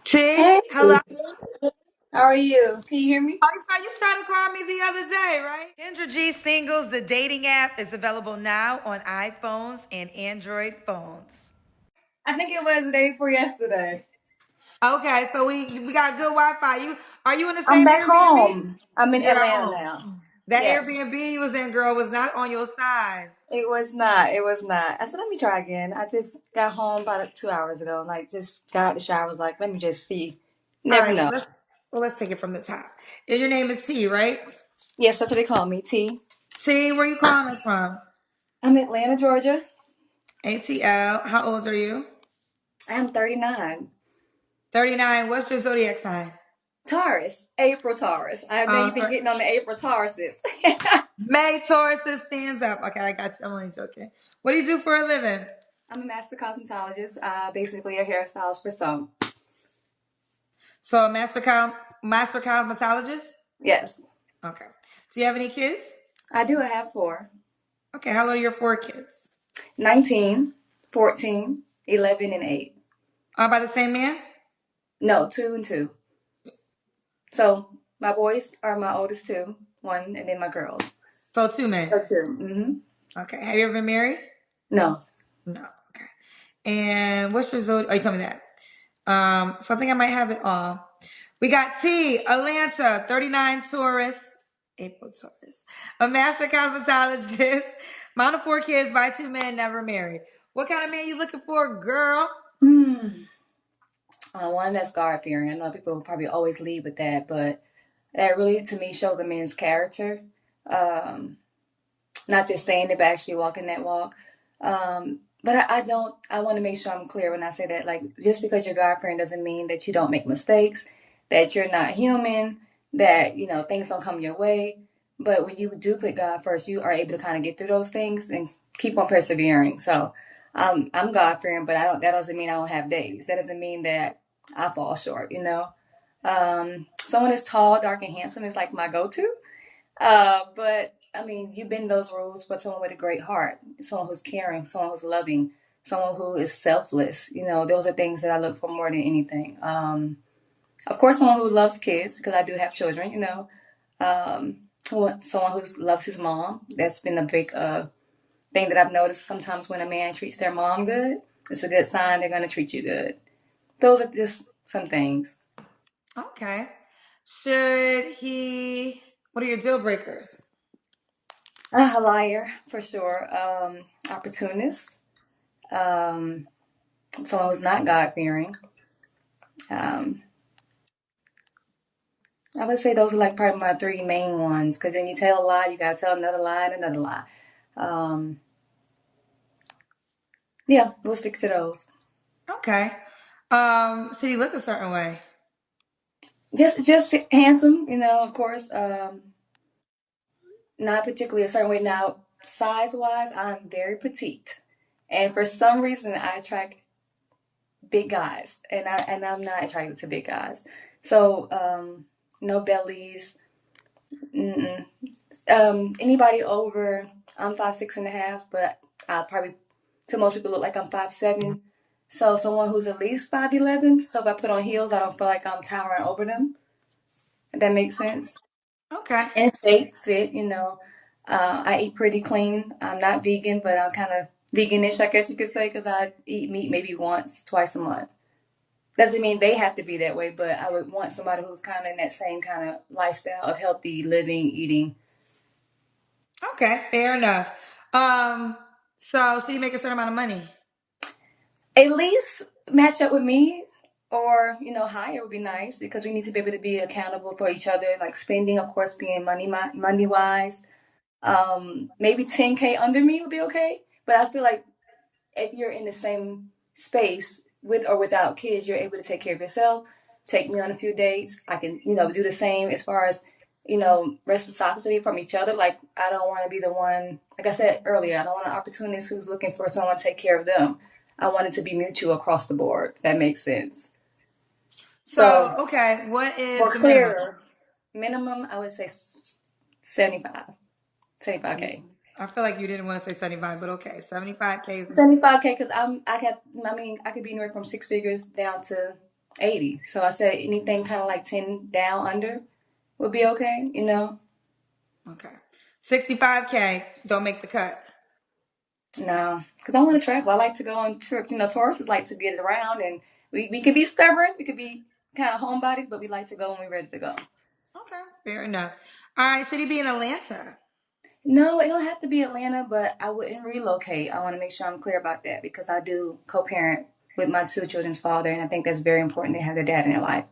T, Hey, hello. how are you? Can you hear me? Oh, you tried to call me the other day, right? Kendra G Singles, the dating app, is available now on iPhones and Android phones. I think it was the day before yesterday. Okay, so we got good Wi-Fi. Are you in the I'm same back Airbnb? home. I'm in You're at Atlanta home. now. That Yes. Airbnb you was in, girl, was not on your side. It was not. It was not. I said, let me try again. I just got home about 2 hours ago. Like, just got out the shower. I was like, let me just see. All Never right, know. let's take it from the top. And your name is T, right? Yes, that's what they call me, T. T, where you calling us from? I'm in Atlanta, Georgia. ATL. How old are you? I am 39. 39. What's your zodiac sign? Taurus. April Taurus. I know Oh, you've been sorry. getting on the April Tauruses. May Taurus stands up. Okay, I got you. I'm only joking. What do you do for a living? I'm a master cosmetologist, basically a hairstylist for some. So a master cosmetologist? Yes, Okay. Do you have any kids? I do have four. Okay, how old are your four kids? 19, 14, 11, and 8. All by the same man? No, 2 and 2. So my boys are my oldest two, one, and then my girls. So two men. So 2. Okay. Have you ever been married? No. No. Okay. And what's your zodiac? Oh, you told me that. So I think I might have it all. We got T, Atlanta, 39 Taurus, April Taurus, a master cosmetologist, mom of four kids by two men, never married. What kind of man you looking for, girl? Hmm. One that's God fearing. I know people will probably always lead with that, but that really to me shows a man's character. Um, Not just saying it, but actually walking that walk. But I don't. I want to make sure I'm clear when I say that. Like, just because you're God fearing doesn't mean that you don't make mistakes, that you're not human, that things don't come your way. But when you do put God first, you are able to kind of get through those things and keep on persevering. So, I'm God fearing, but I don't. That doesn't mean I don't have days. That doesn't mean that I fall short. Someone is tall, dark, and handsome is like my go-to. But I mean, you bend those rules for someone with a great heart, someone who's caring, someone who's loving, someone who is selfless. Those are things that I look for more than anything. Of course, someone who loves kids, because I do have children. Someone who loves his mom. That's been a big thing that I've noticed. Sometimes when a man treats their mom good, it's a good sign they're going to treat you good. Those are just some things. Okay. Should he? What are your deal breakers? A liar for sure. Opportunist. Um, Someone who's not God fearing. Um, I would say those are like probably my three main ones. Because then you tell a lie, you gotta tell another lie and another lie. Um, yeah, we'll stick to those. Okay. Should he look a certain way? Just handsome, of course. Not particularly a certain way. Now, size wise, I'm very petite, and for some reason, I attract big guys, and I'm not attracted to big guys. So, no bellies. Mm-mm. Anybody over, I'm 5'6.5", but I probably to most people look like I'm 5'7". So someone who's at least 5'11". So if I put on heels, I don't feel like I'm towering over them. If that makes sense. Okay. And shape, fit. I eat pretty clean. I'm not vegan, but I'm kind of veganish, I guess you could say, because I eat meat maybe once, twice a month. Doesn't mean they have to be that way, but I would want somebody who's kind of in that same kind of lifestyle of healthy living, eating. Okay. Fair enough. Um, so should he make a certain amount of money? At least match up with me, or higher would be nice, because we need to be able to be accountable for each other, like spending, of course, being money wise. Maybe 10K under me would be okay, but I feel like if you're in the same space with or without kids, you're able to take care of yourself, take me on a few dates. I can do the same as far as reciprocity from each other. Like, I don't want to be the one, like I said earlier, I don't want an opportunist who's looking for someone to take care of them. I want it to be mutual across the board, if that makes sense. So, So, okay, what is for the minimum? clearer, minimum, I would say 75, 75K. I feel like you didn't want to say 75, but okay, 75K is minimum. 75K, because I could be anywhere from six figures down to 80. So I said anything kind of like 10 down under would be okay, you know? Okay. 65K, don't make the cut. No, because I want to travel. I like to go on trips. You know, tourists like to get around, and we can be stubborn. We could be kind of homebodies, but we like to go when we're ready to go. Okay, fair enough. All right, should he be in Atlanta? No, it don't have to be Atlanta, but I wouldn't relocate. I want to make sure I'm clear about that because I do co-parent with my two children's father, and I think that's very important to have their dad in their life.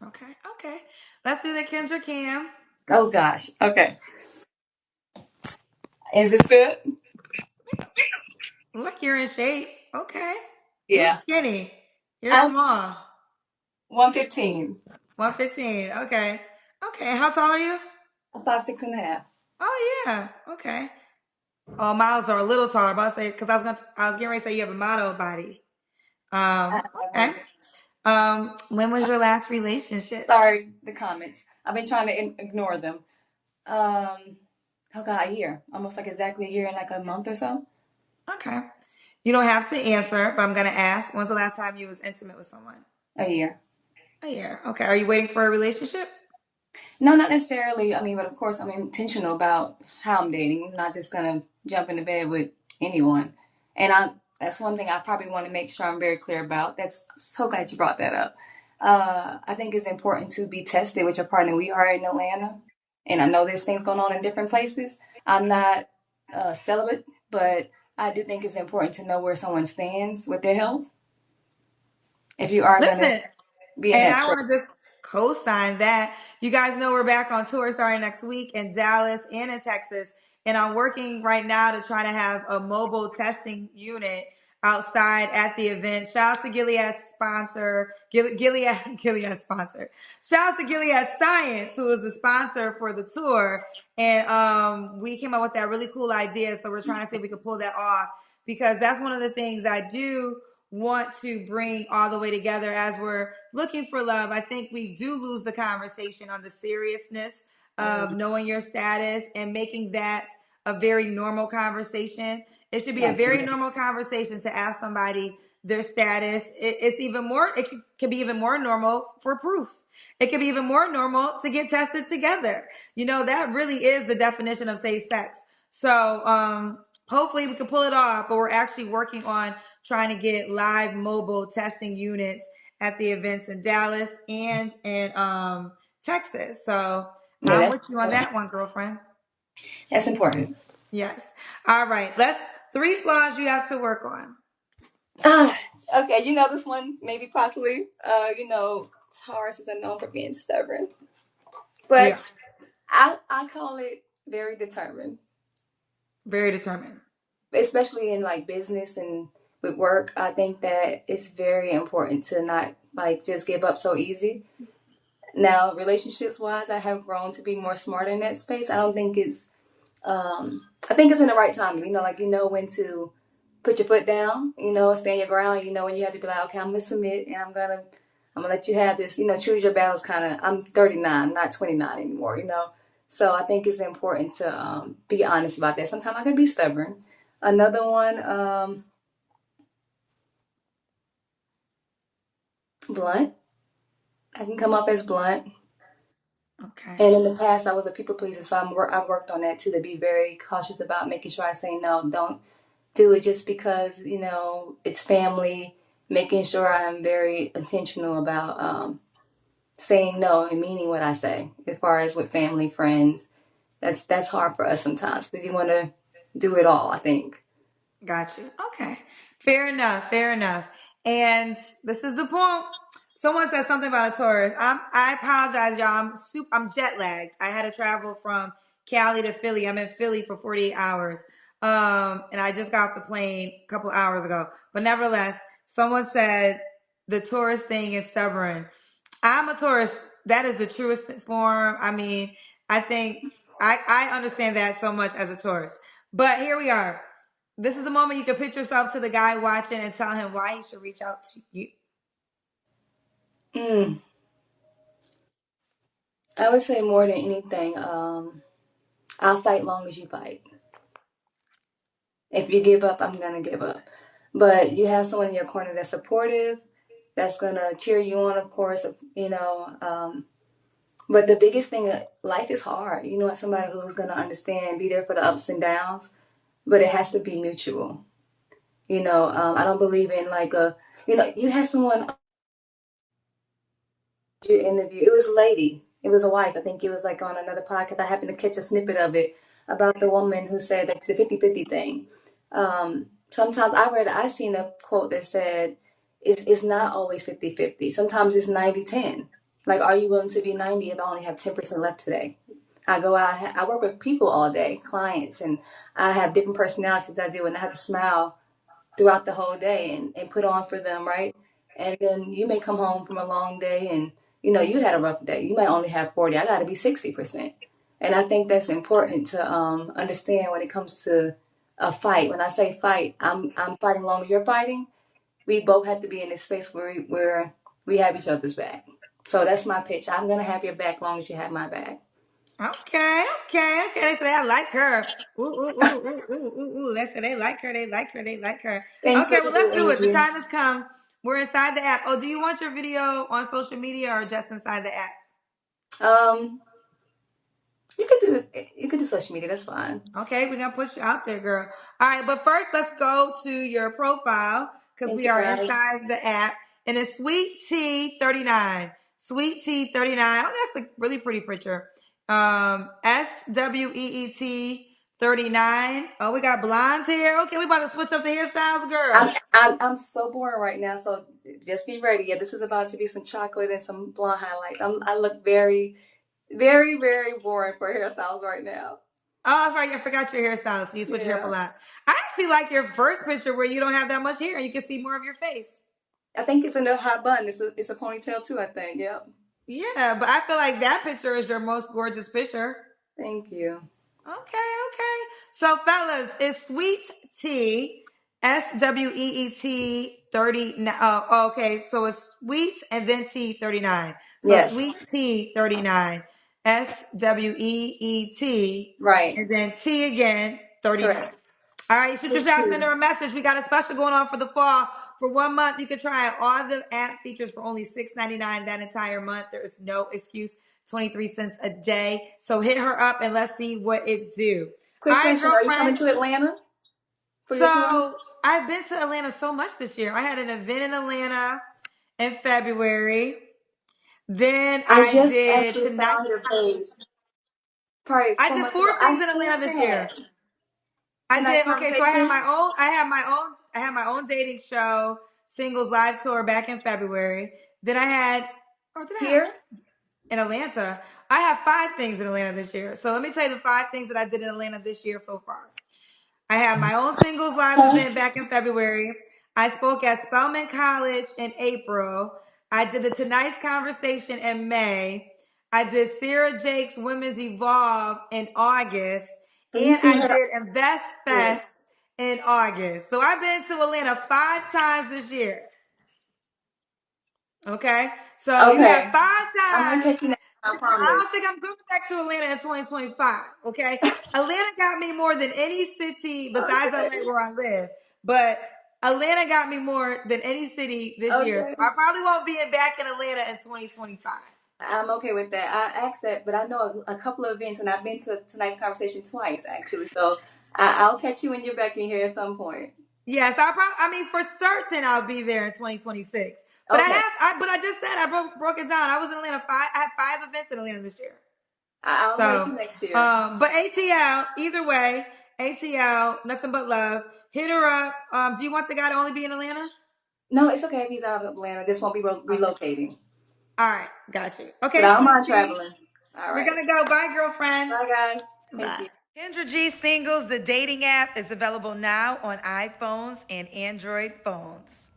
Okay, okay. Let's do the Kendra Cam. Oh gosh. Okay. Is this good? Look, you're in shape. Okay. You look Yeah. skinny. You're I'm small. 115. 115. Okay. Okay. How tall are you? I'm 5'6.5". Oh yeah. Okay. Oh, models are a little taller, but I say because I was getting ready to say you have a model body. I Um. have Okay. one. When was your last relationship? Sorry, the comments. I've been trying to ignore them. Um, oh God, a year. Almost like exactly a year in like a month or so. Okay. You don't have to answer, but I'm gonna ask. When's the last time you was intimate with someone? A year. A year. Okay. Are you waiting for a relationship? No, not necessarily. I mean, but of course, I'm intentional about how I'm dating. I'm not just gonna jump into bed with anyone. And that's one thing I probably want to make sure I'm very clear about. That's so glad you brought that up. I think it's important to be tested with your partner. We are in Atlanta, and I know there's things going on in different places. I'm not celibate, but I do think it's important to know where someone stands with their health if you are gonna Listen, be in and that I space. want to just co-sign that. You guys know we're back on tour starting next week in Dallas and in Texas. And I'm working right now to try to have a mobile testing unit outside at the event. Shout out to Gilead sponsor, Gilead sponsor. Shout out to Gilead Science, who is the sponsor for the tour. And we came up with that really cool idea. So we're trying to see if we could pull that off because that's one of the things I do want to bring all the way together as we're looking for love. I think we do lose the conversation on the seriousness of knowing your status and making that a very normal conversation. It should be a very normal conversation to ask somebody their status. It's even more, could be even more normal for proof. It could be even more normal to get tested together. You know, that really is the definition of safe sex. So, hopefully we can pull it off, but we're actually working on trying to get live mobile testing units at the events in Dallas and in Texas. So Yeah, I'm that's with you on important. that one, girlfriend. That's important. Yes. All right. Let's three flaws you have to work on. Ah, okay, you know this one, maybe possibly. Taurus is known for being stubborn, Yeah. but I call it very determined, Very determined. especially in like business and with work. I think that it's very important to not like just give up so easy. Now, relationships wise, I have grown to be more smart in that space. I don't think it's I think it's in the right time. Like you know when to put your foot down, stand your ground, when you have to be like, okay, I'm gonna submit and I'm gonna let you have this, choose your battles kinda. I'm 39, not 29 anymore. So I think it's important to be honest about that. Sometimes I can be stubborn. Another one, blunt. I can come off as blunt. Okay. And in the past, I was a people pleaser, so I've worked on that too, to be very cautious about making sure I say no. Don't do it just because it's family. Making sure I'm very intentional about saying no and meaning what I say. As far as with family, friends, that's hard for us sometimes because you want to do it all. I think. Got you. Okay. Fair enough. Fair enough. And this is the point. Someone said something about a Taurus. I apologize, y'all. I'm jet lagged. I had to travel from Cali to Philly. I'm in Philly for 48 hours. And I just got off the plane a couple hours ago. But nevertheless, someone said the Taurus thing is stubborn. I'm a Taurus. That is the truest form. I mean, I think I understand that so much as a Taurus. But here we are. This is the moment you can pitch yourself to the guy watching and tell him why he should reach out to you. Mm, I would say more than anything, I'll fight long as you fight. If you give up, I'm gonna give up. But you have someone in your corner that's supportive, that's gonna cheer you on, of course. But the biggest thing, life is hard. You want somebody who's gonna understand, be there for the ups and downs, but it has to be mutual. I don't believe in like you had someone your interview. It was a lady. It was a wife. I think it was like on another podcast. I happened to catch a snippet of it about the woman who said that the 50-50 thing. Sometimes I seen a quote that said it's not always 50-50. Sometimes it's 90-10. Like, are you willing to be 90 if I only have 10% left today? I go out, I work with people all day, clients, and I have different personalities I do, and I have to smile throughout the whole day and put on for them, right? And then you may come home from a long day and you had a rough day. You might only have 40. I got to be 60%. And I think that's important to understand when it comes to a fight. When I say fight, I'm fighting as long as you're fighting. We both have to be in this space where we have each other's back. So that's my pitch. I'm gonna have your back as long as you have my back. Okay. They say I like her. Ooh. They say they like her. They like her. Thanks Okay, for the well good let's do it. The energy. time has come. We're inside the app. Oh, do you want your video on social media or just inside the app? Um, you could do social media. That's fine. Okay, we're gonna put you out there, girl. All right, but first let's go to your profile because Thank we you, are guys. inside the app, and it's Sweet Tea 39. Sweet Tea 39. Oh, that's a really pretty picture. SWEET 39. Oh, we got blonde hair. Okay, we about to switch up the hairstyles, girl. I'm so boring right now, so just be ready. Yeah, this is about to be some chocolate and some blonde highlights. I look very, very, very boring for hairstyles right now. Oh, that's right. I forgot your hairstyle, so you switch your hair up a Yeah, lot. I actually like your first picture where you don't have that much hair and you can see more of your face. I think it's in a hot bun. It's a ponytail too. I think. Yep. Yeah, but I feel like that picture is your most gorgeous picture. Thank you. Okay. So, fellas, it's Sweet Tea, SWEET 30. Oh, okay. So it's Sweet and then T 39. So Yes. Sweet Tea 39, SWEET, Right. and then T again 39. Correct. All right, shoot your Sweet shots, tea. send her a message. We got a special going on for the fall. For 1 month, you can try all the app features for only $6.99 that entire month. There is no excuse. 23 cents a day. So hit her up and let's see what it do. All Quick right, question: Are you girlfriend. coming to Atlanta for your tour? So I've been to Atlanta so much this year. I had an event in Atlanta in February. Then I I just did actually tonight. found your page probably I 4 did months ago. four I things in seen Atlanta this that. year. I Tonight's did okay, so conversation I had my own dating show, singles live tour back in February. Then I had did I have here. in Atlanta. I have 5 things in Atlanta this year. So let me tell you the 5 things that I did in Atlanta this year so far. I had my own singles live Huh? event back in February. I spoke at Spelman College in April. I did the Tonight's Conversation in May. I did Sarah Jake's Women's Evolve in August. So you And see I her. did Invest Fest in August. So I've been to Atlanta 5 times this year. Okay? So you have Okay. five I'm gonna times. catch you next time, I I promise. don't think I'm coming back to Atlanta in 2025. Okay, Atlanta got me more than any city besides Okay. LA where I live, but Atlanta got me more than any city this year. Okay. So I probably won't be back in Atlanta in 2025. I'm okay with that. I asked that, but I know a couple of events, and I've been to tonight's conversation twice actually. So I'll catch you when you're back in here at some point. Yes, I mean, for certain, I'll be there in 2026. But Okay. but I just said I broke it down. I was in Atlanta I had 5 events in Atlanta this year. I'll wait So, till next year. but ATL, either way, ATL, nothing but love. Hit her up. Do you want the guy to only be in Atlanta? No, it's okay if he's out of Atlanta. Just won't be Okay. relocating. All right, got you. But Okay, I don't Sweet mind Tea. traveling. All We're right. gonna go. Bye, girlfriend. Bye, guys. Thank Bye. you. Kendra G Singles, the dating app, is available now on iPhones and Android phones.